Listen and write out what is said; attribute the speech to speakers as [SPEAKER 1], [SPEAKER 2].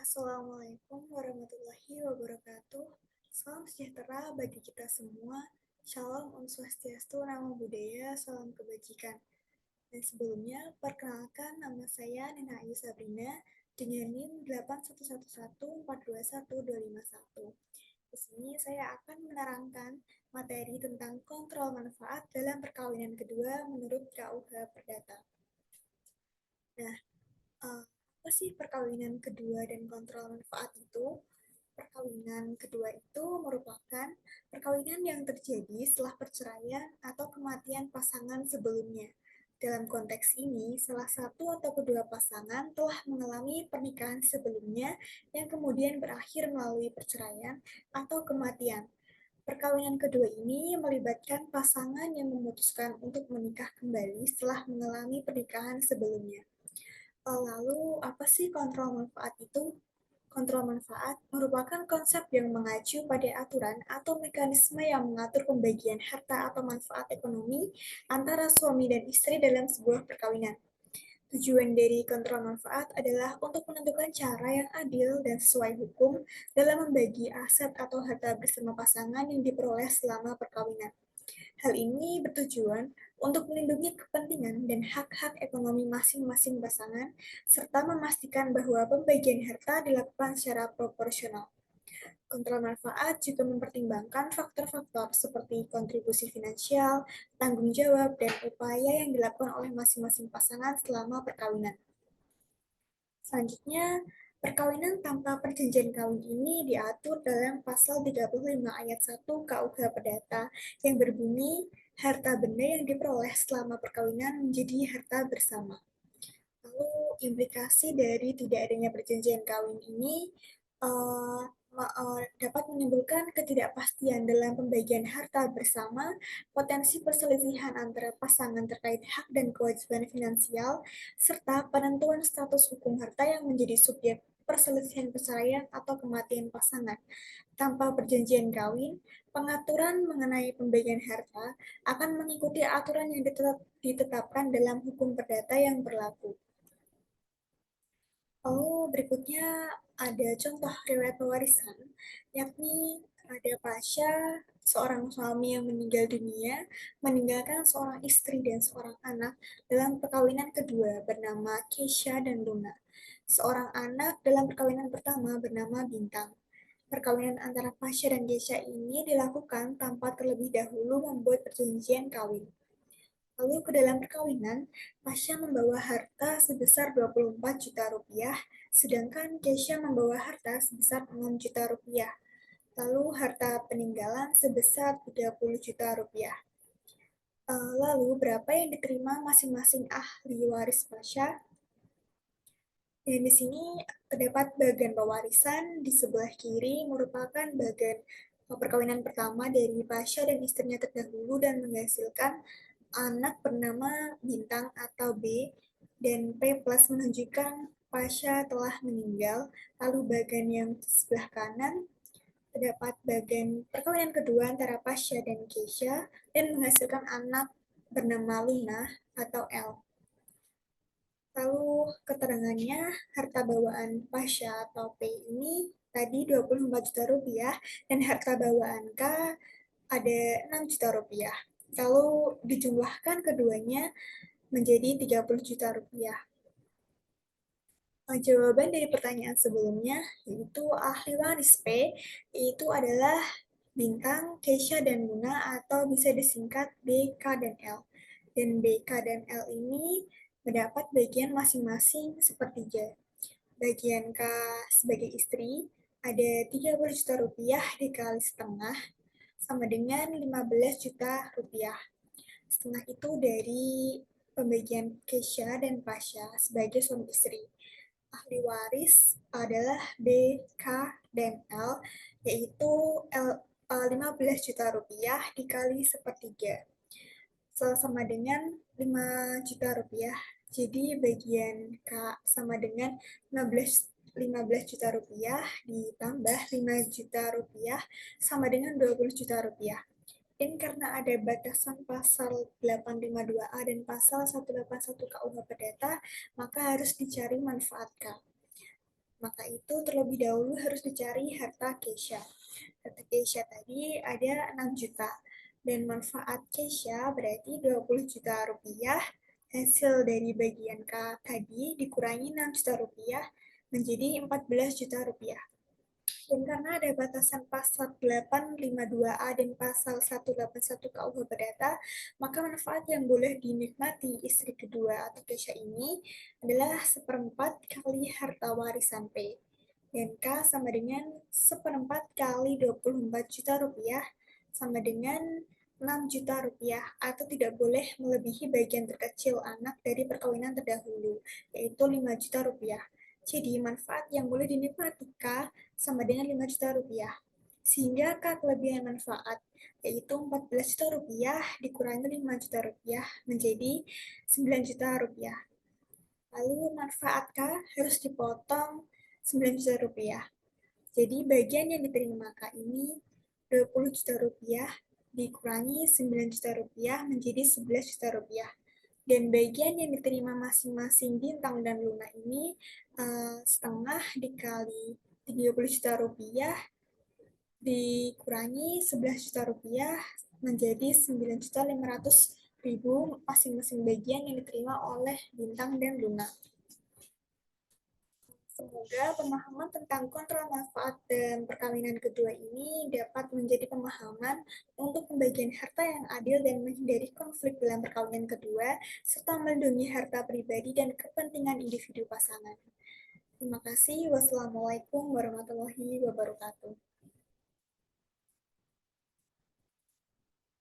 [SPEAKER 1] Assalamualaikum warahmatullahi wabarakatuh. Salam sejahtera bagi kita semua. Shalom Om Swastiastu, Namo Buddhaya, salam kebajikan. Dan sebelumnya, perkenalkan nama saya Nina Ayu Sabrina dengan NIM 811142121. Di sini saya akan menerangkan materi tentang kontrol manfaat dalam perkawinan kedua menurut KUH Perdata. Nah, apa sih perkawinan kedua dan kontrol manfaat itu? Perkawinan kedua itu merupakan perkawinan yang terjadi setelah perceraian atau kematian pasangan sebelumnya. Dalam konteks ini, salah satu atau kedua pasangan telah mengalami pernikahan sebelumnya yang kemudian berakhir melalui perceraian atau kematian. Perkawinan kedua ini melibatkan pasangan yang memutuskan untuk menikah kembali setelah mengalami pernikahan sebelumnya. Lalu, apa sih kontrol manfaat itu? Kontrol manfaat merupakan konsep yang mengacu pada aturan atau mekanisme yang mengatur pembagian harta atau manfaat ekonomi antara suami dan istri dalam sebuah perkawinan. Tujuan dari kontrol manfaat adalah untuk menentukan cara yang adil dan sesuai hukum dalam membagi aset atau harta bersama pasangan yang diperoleh selama perkawinan. Hal ini bertujuan untuk melindungi kepentingan dan hak-hak ekonomi masing-masing pasangan, serta memastikan bahwa pembagian harta dilakukan secara proporsional. Kontrol manfaat juga mempertimbangkan faktor-faktor seperti kontribusi finansial, tanggung jawab, dan upaya yang dilakukan oleh masing-masing pasangan selama perkawinan. Selanjutnya, perkawinan tanpa perjanjian kawin ini diatur dalam pasal 35 ayat 1 KUH Perdata yang berbunyi, harta benda yang diperoleh selama perkawinan menjadi harta bersama. Lalu, implikasi dari tidak adanya perjanjian kawin ini dapat menimbulkan ketidakpastian dalam pembagian harta bersama, potensi perselisihan antara pasangan terkait hak dan kewajiban finansial, serta penentuan status hukum harta yang menjadi subjek perselisihan perceraian atau kematian pasangan. Tanpa perjanjian kawin, pengaturan mengenai pembagian harta akan mengikuti aturan yang ditetapkan dalam hukum perdata yang berlaku. Lalu berikutnya ada contoh riwayat pewarisan, yakni ada Pasha, seorang suami yang meninggal dunia, meninggalkan seorang istri dan seorang anak dalam perkawinan kedua bernama Keisha dan Luna. Seorang anak dalam perkawinan pertama bernama Bintang. Perkawinan antara Pasha dan Keisha ini dilakukan tanpa terlebih dahulu membuat perjanjian kawin. Lalu ke dalam perkawinan, Pasha membawa harta sebesar 24 juta rupiah, sedangkan Kesha membawa harta sebesar 6 juta rupiah. Lalu harta peninggalan sebesar 30 juta rupiah. Lalu berapa yang diterima masing-masing ahli waris Pasha? Dan di sini terdapat bagian pewarisan di sebelah kiri merupakan bagian perkawinan pertama dari Pasha dan istrinya terdahulu dan menghasilkan anak bernama Bintang atau B, dan P plus menunjukkan Pasha telah meninggal. Lalu bagian yang sebelah kanan terdapat bagian perkawinan kedua antara Pasha dan Keisha dan menghasilkan anak bernama Luna atau L. Lalu keterangannya, harta bawaan Pasha atau P ini tadi 24 juta rupiah dan harta bawaan K ada 6 juta rupiah. Lalu dijumlahkan keduanya menjadi 30 juta rupiah. Jawaban dari pertanyaan sebelumnya, yaitu ahli waris P, itu adalah Bintang, Keisha, dan Luna, atau bisa disingkat B, K, dan L. Dan B, K, dan L ini mendapat bagian masing-masing sepertiga. Bagian K sebagai istri ada 30 juta rupiah dikali setengah, sama dengan 15 juta rupiah. Setengah itu dari pembagian Keisha dan Pasha sebagai suami istri. Ahli waris adalah B, K, dan L, yaitu 15 juta rupiah dikali sepertiga. Sama dengan 5 juta rupiah. Jadi bagian K sama dengan 15 juta rupiah ditambah 5 juta rupiah sama dengan 20 juta rupiah. Dan karena ada batasan pasal 852A dan pasal 181 KUH Perdata, maka harus dicari manfaat K. Maka itu terlebih dahulu harus dicari harta Kesha. Harta Kesha tadi ada 6 juta. Dan manfaat Kesha berarti 20 juta rupiah. Hasil dari bagian K tadi dikurangi 6 juta rupiah menjadi 14 juta rupiah. Dan karena ada batasan pasal 852A dan pasal 181 KUH Perdata, maka manfaat yang boleh dinikmati istri kedua atau Kesha ini adalah seperempat kali harta warisan P. Dan K sama dengan seperempat kali 24 juta rupiah sama dengan 6 juta rupiah atau tidak boleh melebihi bagian terkecil anak dari perkawinan terdahulu, yaitu 5 juta rupiah. Jadi manfaat yang boleh dinikmati K sama dengan 5 juta rupiah. Sehingga K kelebihan manfaat yaitu 14 juta rupiah dikurangi 5 juta rupiah menjadi 9 juta rupiah. Lalu manfaat K harus dipotong 9 juta rupiah. Jadi bagian yang diterima K ini 20 juta rupiah dikurangi 9 juta rupiah menjadi 11 juta rupiah. Dan bagian yang diterima masing-masing Bintang dan Luna ini setengah dikali 30 juta rupiah dikurangi 11 juta rupiah menjadi 9.500.000 masing-masing bagian yang diterima oleh Bintang dan Luna. Semoga pemahaman tentang kontrol manfaat dan perkawinan kedua ini dapat menjadi pemahaman untuk pembagian harta yang adil dan menghindari konflik dalam perkawinan kedua, serta melindungi harta pribadi dan kepentingan individu pasangan. Terima kasih. Wassalamualaikum warahmatullahi wabarakatuh.